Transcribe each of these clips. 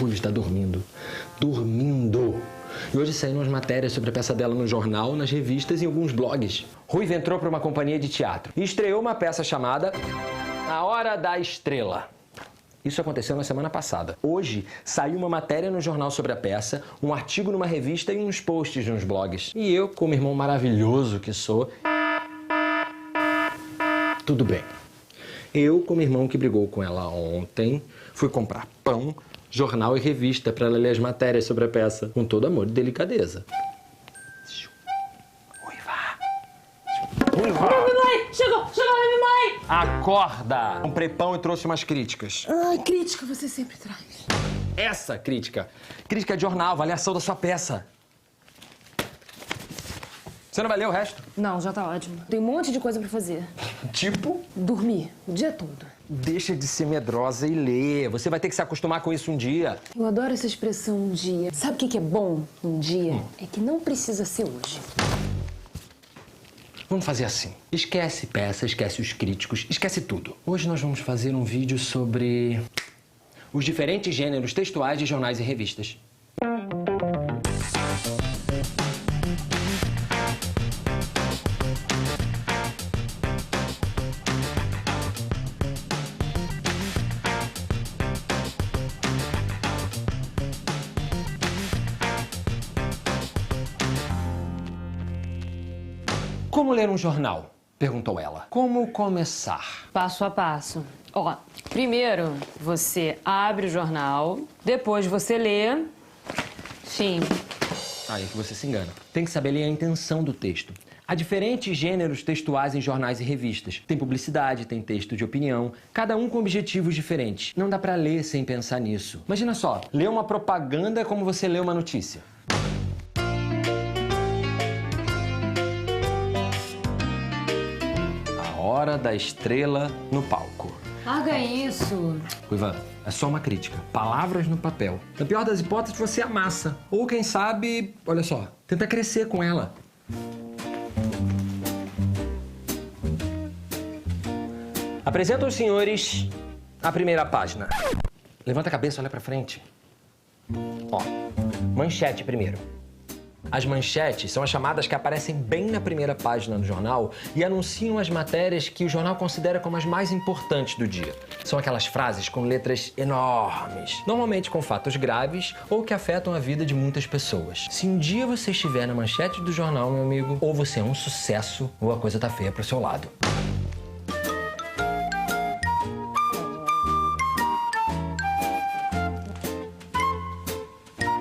Rui está dormindo. Dormindo! E hoje saíram as matérias sobre a peça dela no jornal, nas revistas e em alguns blogs. Ruiva entrou para uma companhia de teatro e estreou uma peça chamada A Hora da Estrela. Isso aconteceu na semana passada. Hoje saiu uma matéria no jornal sobre a peça, um artigo numa revista e uns posts nos blogs. E eu, como irmão maravilhoso que sou... Tudo bem. Eu, como irmão que brigou com ela ontem, fui comprar pão, jornal e revista para ela ler as matérias sobre a peça, com todo amor e delicadeza. Ruiva! Mãe! Chegou, mãe! Acorda! Comprei pão e trouxe umas críticas. Ai, crítica você sempre traz. Essa crítica. Crítica de jornal, avaliação da sua peça. Você não vai ler o resto? Não, já tá ótimo. Tem um monte de coisa pra fazer. Tipo? Dormir o dia todo. Deixa de ser medrosa e lê. Você vai ter que se acostumar com isso um dia. Eu adoro essa expressão um dia. Sabe o que é bom um dia? É que não precisa ser hoje. Vamos fazer assim. Esquece peça, esquece os críticos, esquece tudo. Hoje nós vamos fazer um vídeo sobre os diferentes gêneros textuais de jornais e revistas. Como ler um jornal? Perguntou ela. Como começar? Passo a passo. Ó, primeiro você abre o jornal, depois você lê, fim. Aí que você se engana. Tem que saber ler a intenção do texto. Há diferentes gêneros textuais em jornais e revistas. Tem publicidade, tem texto de opinião, cada um com objetivos diferentes. Não dá pra ler sem pensar nisso. Imagina só, ler uma propaganda é como você lê uma notícia. A Hora da Estrela no palco. Larga isso. Ruiva, é só uma crítica. Palavras no papel. Na pior das hipóteses, você amassa. Ou, quem sabe, olha só, tenta crescer com ela. Apresento aos senhores a primeira página. Levanta a cabeça, olha pra frente. Ó, manchete primeiro. As manchetes são as chamadas que aparecem bem na primeira página do jornal e anunciam as matérias que o jornal considera como as mais importantes do dia. São aquelas frases com letras enormes, normalmente com fatos graves ou que afetam a vida de muitas pessoas. Se um dia você estiver na manchete do jornal, meu amigo, ou você é um sucesso ou a coisa tá feia pro seu lado.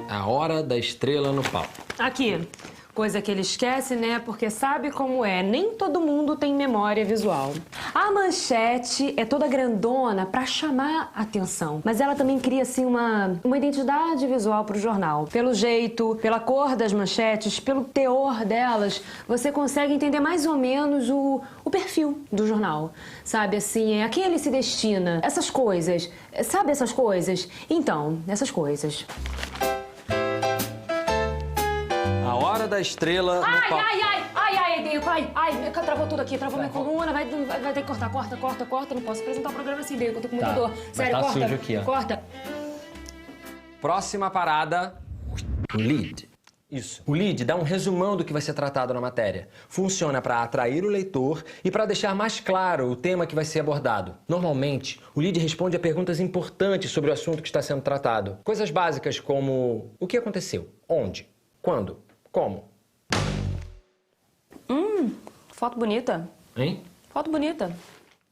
A Hora da Estrela no palco. Aqui, coisa que ele esquece, né? Porque sabe como é, nem todo mundo tem memória visual. A manchete é toda grandona pra chamar a atenção, mas ela também cria, assim, uma identidade visual pro jornal. Pelo jeito, pela cor das manchetes, pelo teor delas, você consegue entender mais ou menos o perfil do jornal. Sabe, assim, a quem ele se destina. Essas coisas, sabe essas coisas? Então, essas coisas. A Hora da Estrela no palco. Ai, travou tudo aqui, travou minha coluna, vai ter que cortar, corta, não posso apresentar o programa assim, eu tô com muita dor. Sério, tá corta, sujo aqui, ó. corta. Próxima parada, lead. Isso. O lead dá um resumão do que vai ser tratado na matéria. Funciona para atrair o leitor e para deixar mais claro o tema que vai ser abordado. Normalmente, o lead responde a perguntas importantes sobre o assunto que está sendo tratado. Coisas básicas como: o que aconteceu? Onde? Quando? Como? Foto bonita. Hein? Foto bonita.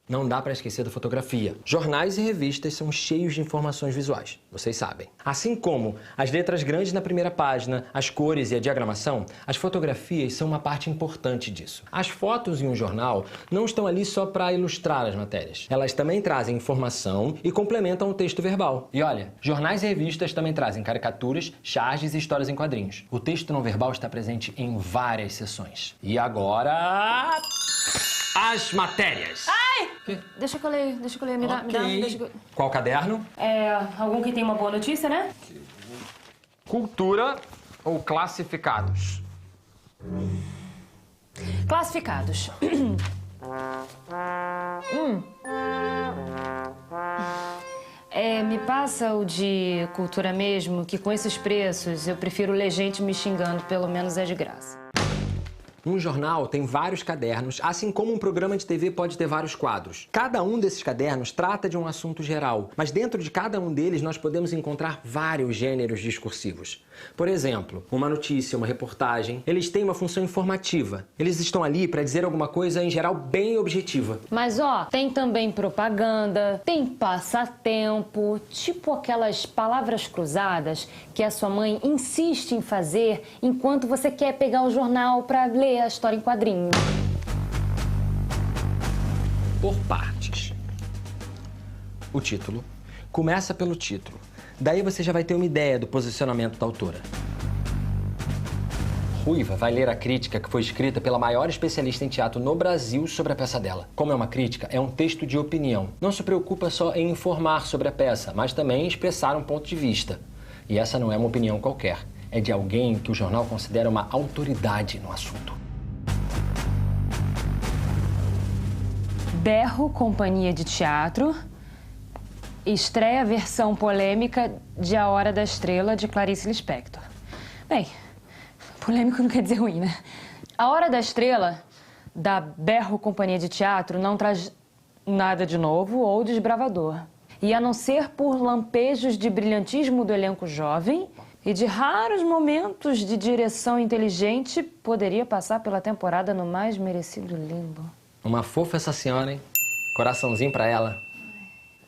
Não dá para esquecer da fotografia. Jornais e revistas são cheios de informações visuais, vocês sabem. Assim como as letras grandes na primeira página, as cores e a diagramação, as fotografias são uma parte importante disso. As fotos em um jornal não estão ali só para ilustrar as matérias. Elas também trazem informação e complementam o texto verbal. E olha, jornais e revistas também trazem caricaturas, charges e histórias em quadrinhos. O texto não verbal está presente em várias seções. E agora... as matérias. Ai! Que? Deixa que eu leio, me dá, deixa que eu... Qual caderno? Algum que tem uma boa notícia, né? Cultura ou classificados? Classificados. Me passa o de cultura mesmo, que com esses preços eu prefiro ler gente me xingando, pelo menos é de graça. Um jornal tem vários cadernos, assim como um programa de TV pode ter vários quadros. Cada um desses cadernos trata de um assunto geral, mas dentro de cada um deles nós podemos encontrar vários gêneros discursivos. Por exemplo, uma notícia, uma reportagem, eles têm uma função informativa. Eles estão ali para dizer alguma coisa, em geral, bem objetiva. Mas, ó, tem também propaganda, tem passatempo, tipo aquelas palavras cruzadas que a sua mãe insiste em fazer enquanto você quer pegar o jornal para ler a história em quadrinho. Por partes. O título. Começa pelo título. Daí você já vai ter uma ideia do posicionamento da autora. Ruiva vai ler a crítica que foi escrita pela maior especialista em teatro no Brasil sobre a peça dela. Como é uma crítica, é um texto de opinião. Não se preocupa só em informar sobre a peça, mas também em expressar um ponto de vista. E essa não é uma opinião qualquer. É de alguém que o jornal considera uma autoridade no assunto. Berro, companhia de teatro. Estreia a versão polêmica de A Hora da Estrela, de Clarice Lispector. Bem, polêmico não quer dizer ruim, né? A Hora da Estrela, da Berro Companhia de Teatro, não traz nada de novo ou desbravador. E a não ser por lampejos de brilhantismo do elenco jovem e de raros momentos de direção inteligente, poderia passar pela temporada no mais merecido limbo. Uma fofa essa senhora, hein? Coraçãozinho pra ela.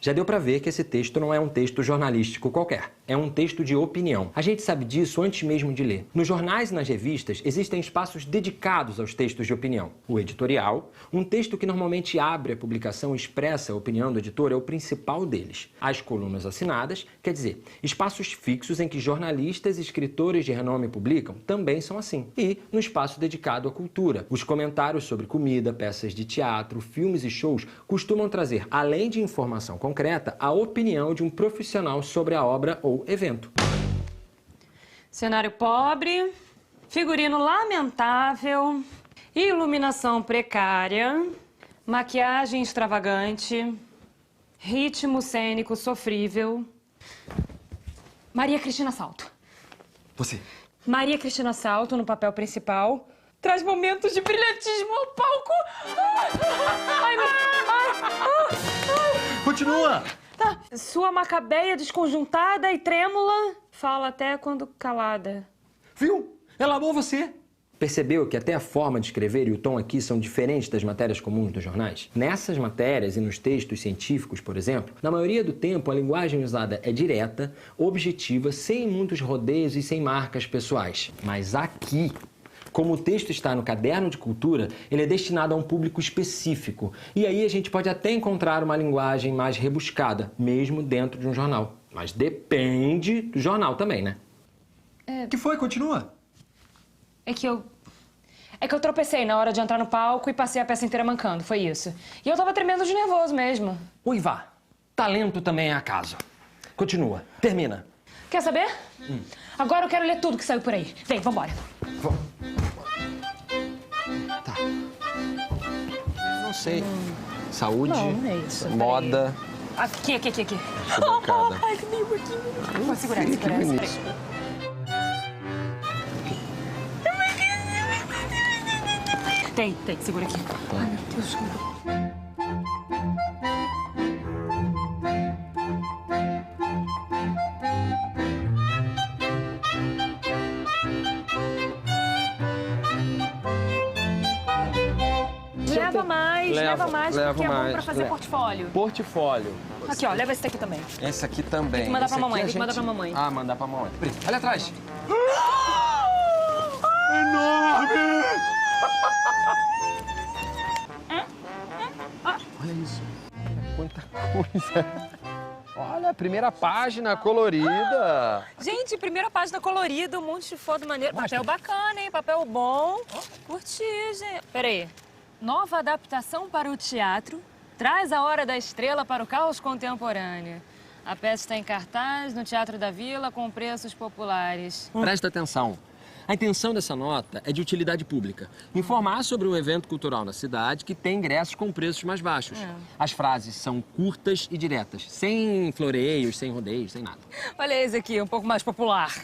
Já deu pra ver que esse texto não é um texto jornalístico qualquer. É um texto de opinião. A gente sabe disso antes mesmo de ler. Nos jornais e nas revistas existem espaços dedicados aos textos de opinião. O editorial, um texto que normalmente abre a publicação e expressa a opinião do editor, é o principal deles. As colunas assinadas, quer dizer, espaços fixos em que jornalistas e escritores de renome publicam, também são assim. E no espaço dedicado à cultura. Os comentários sobre comida, peças de teatro, filmes e shows costumam trazer, além de informação concreta, a opinião de um profissional sobre a obra ou evento. Cenário pobre, figurino lamentável, iluminação precária, maquiagem extravagante, ritmo cênico sofrível. Maria Cristina Salto. Você. Maria Cristina Salto no papel principal. Traz momentos de brilhantismo ao palco. Ai, Continua! Tá. Sua macabeia desconjuntada e trêmula fala até quando calada. Viu? Ela amou você. Percebeu que até a forma de escrever e o tom aqui são diferentes das matérias comuns dos jornais? Nessas matérias e nos textos científicos, por exemplo, na maioria do tempo a linguagem usada é direta, objetiva, sem muitos rodeios e sem marcas pessoais. Mas aqui, como o texto está no caderno de cultura, ele é destinado a um público específico. E aí a gente pode até encontrar uma linguagem mais rebuscada, mesmo dentro de um jornal. Mas depende do jornal também, né? O que foi? Continua. É que eu tropecei na hora de entrar no palco e passei a peça inteira mancando, foi isso. E eu tava tremendo de nervoso mesmo. Uiva, talento também é acaso. Continua, termina. Quer saber? Agora eu quero ler tudo que saiu por aí. Vem, vambora. Tá. Não sei. Saúde, Não, é isso, moda. Aqui. Bancada. Ai, que lindo aqui. Pode segurar, segura. Tem, segura aqui. Ai, meu Deus. Leva mais, porque é bom pra fazer portfólio. Portfólio. Aqui, ó, leva esse daqui também. Esse aqui também. Tem que mandar Esse pra mamãe, aqui tem que mandar pra mamãe. Ah, mandar pra mamãe. Olha atrás. Enorme! Olha isso. Quanta coisa. Olha, a primeira página colorida. Gente, primeira página colorida, um monte de foto maneiro. Papel bacana, hein? Papel bom. Curti, gente. Peraí. Nova adaptação para o teatro traz A Hora da Estrela para o caos contemporâneo. A peça está em cartaz no Teatro da Vila com preços populares. Presta atenção. A intenção dessa nota é de utilidade pública. Informar sobre um evento cultural na cidade que tem ingressos com preços mais baixos. As frases são curtas e diretas, sem floreios, sem rodeios, sem nada. Olha esse aqui, um pouco mais popular.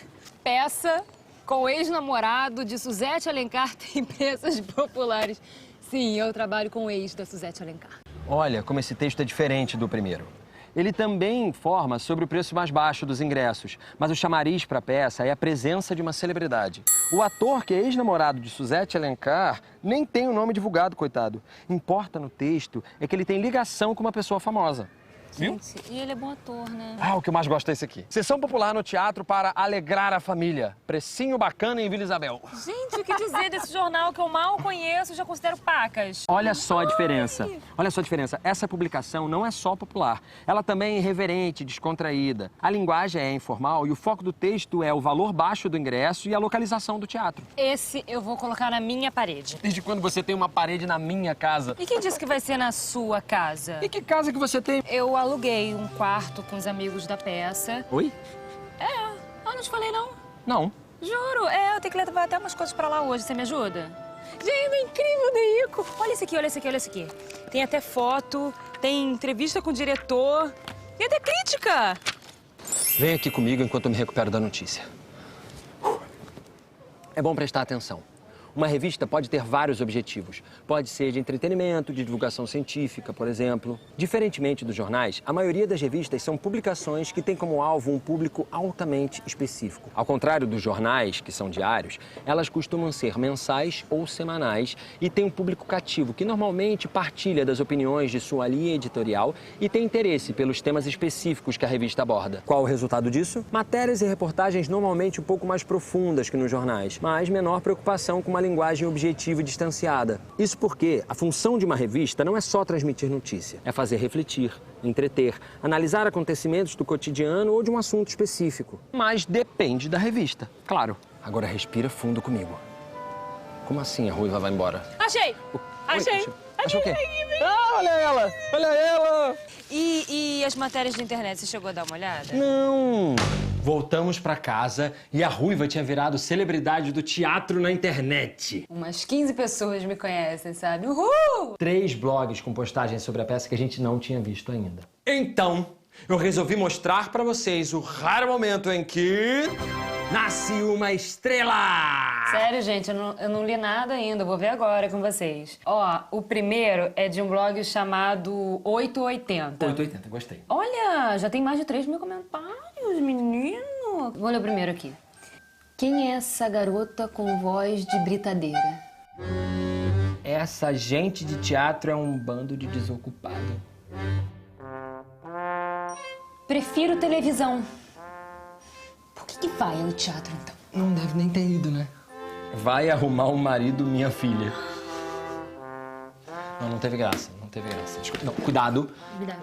Peça com o ex-namorado de Suzete Alencar tem peças populares. Sim, eu trabalho com o ex da Suzete Alencar. Olha como esse texto é diferente do primeiro. Ele também informa sobre o preço mais baixo dos ingressos, mas o chamariz para a peça é a presença de uma celebridade. O ator, que é ex-namorado de Suzete Alencar, nem tem o nome divulgado, coitado. Importa no texto é que ele tem ligação com uma pessoa famosa. Viu? Gente, e ele é bom ator, né? Ah, o que eu mais gosto é esse aqui. Sessão popular no teatro para alegrar a família. Precinho bacana em Vila Isabel. Gente, o que dizer desse jornal que eu mal conheço e já considero pacas? Olha só a diferença. Olha só a diferença. Essa publicação não é só popular. Ela também é irreverente, descontraída. A linguagem é informal e o foco do texto é o valor baixo do ingresso e a localização do teatro. Esse eu vou colocar na minha parede. Desde quando você tem uma parede na minha casa? E quem disse que vai ser na sua casa? E que casa que você tem? Eu aluguei um quarto com os amigos da peça. Oi? Eu não te falei, não. Não. Juro, eu tenho que levar até umas coisas pra lá hoje. Você me ajuda? Gente, é incrível, Deico. Olha esse aqui, olha esse aqui, olha esse aqui. Tem até foto, tem entrevista com o diretor e até crítica. Vem aqui comigo enquanto eu me recupero da notícia. É bom prestar atenção. Uma revista pode ter vários objetivos. Pode ser de entretenimento, de divulgação científica, por exemplo. Diferentemente dos jornais, a maioria das revistas são publicações que têm como alvo um público altamente específico. Ao contrário dos jornais, que são diários, elas costumam ser mensais ou semanais e têm um público cativo, que normalmente partilha das opiniões de sua linha editorial e tem interesse pelos temas específicos que a revista aborda. Qual o resultado disso? Matérias e reportagens normalmente um pouco mais profundas que nos jornais, mas menor preocupação com uma linguagem objetiva e distanciada. Isso porque a função de uma revista não é só transmitir notícia, é fazer refletir, entreter, analisar acontecimentos do cotidiano ou de um assunto específico. Mas depende da revista, claro. Agora respira fundo comigo. Como assim a Ruiva vai embora? Achei! Achei! Achou o quê? Ah, olha ela! Olha ela! E as matérias de internet, você chegou a dar uma olhada? Não! Voltamos pra casa e a Ruiva tinha virado celebridade do teatro na internet. Umas 15 pessoas me conhecem, sabe? Uhul! 3 blogs com postagens sobre a peça que a gente não tinha visto ainda. Então, eu resolvi mostrar pra vocês o raro momento em que nasce uma estrela! Sério, gente, eu não li nada ainda, vou ver agora com vocês. Ó, o primeiro é de um blog chamado 880. 880, gostei. Olha, já tem mais de 3 mil comentários, menino. Vou ler o primeiro aqui. Quem é essa garota com voz de britadeira? Essa gente de teatro é um bando de desocupado. Prefiro televisão. Por que vai ao teatro, então? Não deve nem ter ido, né? Vai arrumar um marido, minha filha. Não teve graça, não teve graça. Desculpa. Não, cuidado.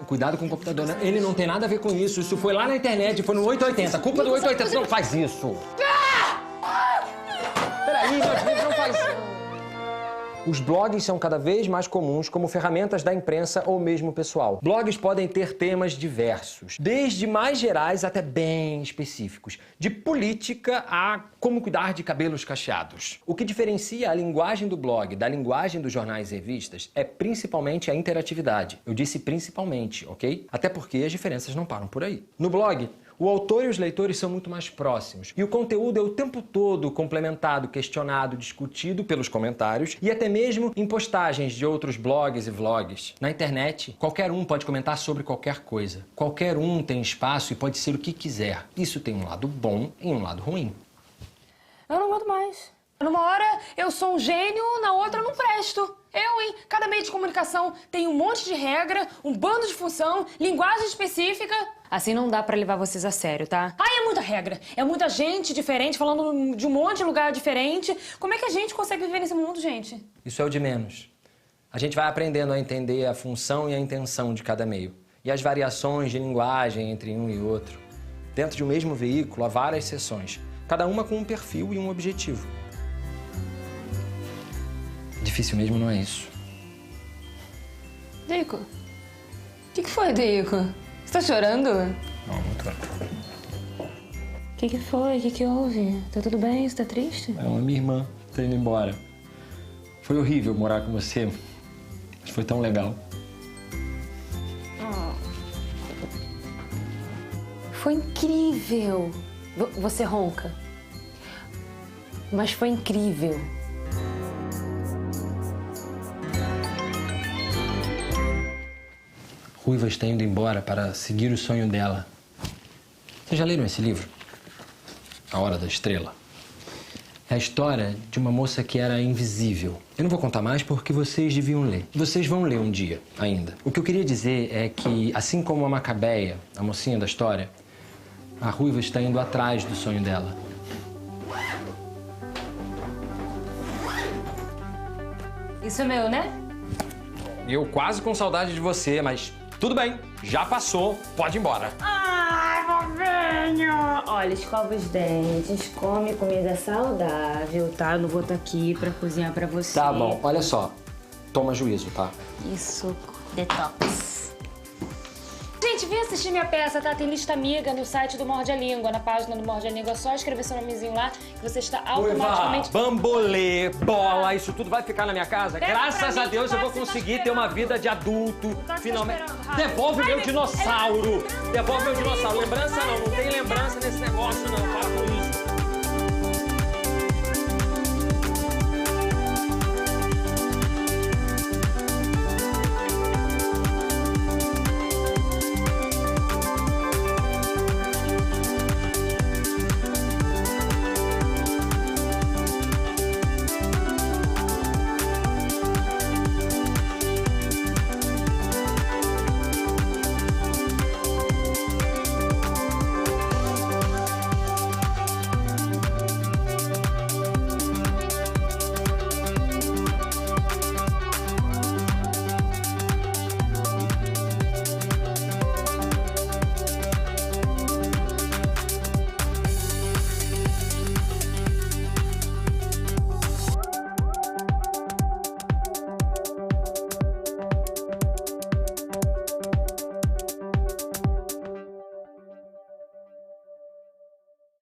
Cuidado com o computador, né? Ele não tem nada a ver com isso. Isso foi lá na internet, foi no 880. Culpa do 880. Não faz isso. Peraí, meu filho, não faz isso. Os blogs são cada vez mais comuns como ferramentas da imprensa ou mesmo pessoal. Blogs podem ter temas diversos, desde mais gerais até bem específicos, de política a como cuidar de cabelos cacheados. O que diferencia a linguagem do blog da linguagem dos jornais e revistas é principalmente a interatividade. Eu disse principalmente, ok? Até porque as diferenças não param por aí. No blog, o autor e os leitores são muito mais próximos e o conteúdo é o tempo todo complementado, questionado, discutido pelos comentários e até mesmo em postagens de outros blogs e vlogs. Na internet, qualquer um pode comentar sobre qualquer coisa. Qualquer um tem espaço e pode ser o que quiser. Isso tem um lado bom e um lado ruim. Eu não aguento mais. Numa hora eu sou um gênio, na outra eu não presto. Hein? Cada meio de comunicação tem um monte de regra, um bando de função, linguagem específica. Assim não dá pra levar vocês a sério, tá? Ai, é muita regra. É muita gente diferente, falando de um monte de lugar diferente. Como é que a gente consegue viver nesse mundo, gente? Isso é o de menos. A gente vai aprendendo a entender a função e a intenção de cada meio. E as variações de linguagem entre um e outro. Dentro de um mesmo veículo, há várias seções. Cada uma com um perfil e um objetivo. Difícil mesmo não é isso. Deico? O que foi, Deico? Você tá chorando? Não, muito bem. que foi? O que houve? Tá tudo bem? Você tá triste? É uma minha irmã, tá indo embora. Foi horrível morar com você, mas foi tão legal. Foi incrível. Você ronca. Mas foi incrível. Ruiva está indo embora para seguir o sonho dela. Vocês já leram esse livro? A Hora da Estrela. É a história de uma moça que era invisível. Eu não vou contar mais porque vocês deviam ler. Vocês vão ler um dia ainda. O que eu queria dizer é que, assim como a Macabeia, a mocinha da história, a Ruiva está indo atrás do sonho dela. Isso é meu, né? Eu quase com saudade de você, mas tudo bem, já passou, pode ir embora. Ai, fofinho! Olha, escova os dentes, come comida saudável, tá? Eu não vou estar aqui pra cozinhar pra você. Tá bom, olha só, toma juízo, tá? Isso, detox. Gente, vem assistir minha peça, tá? Tem lista amiga no site do Morde a Língua, na página do Morde a Língua. É só escrever seu nomezinho lá que você está automaticamente... Bambolê, bola, isso tudo vai ficar na minha casa? Pega Graças pra a mim, Deus que eu vou você tá conseguir ter esperando. uma vida de adulto, Tá finalmente. esperando, Rafa. Devolve meu Vai, dinossauro! Devolve meu dinossauro. Lembrança não tem lembrança nesse negócio não. Para com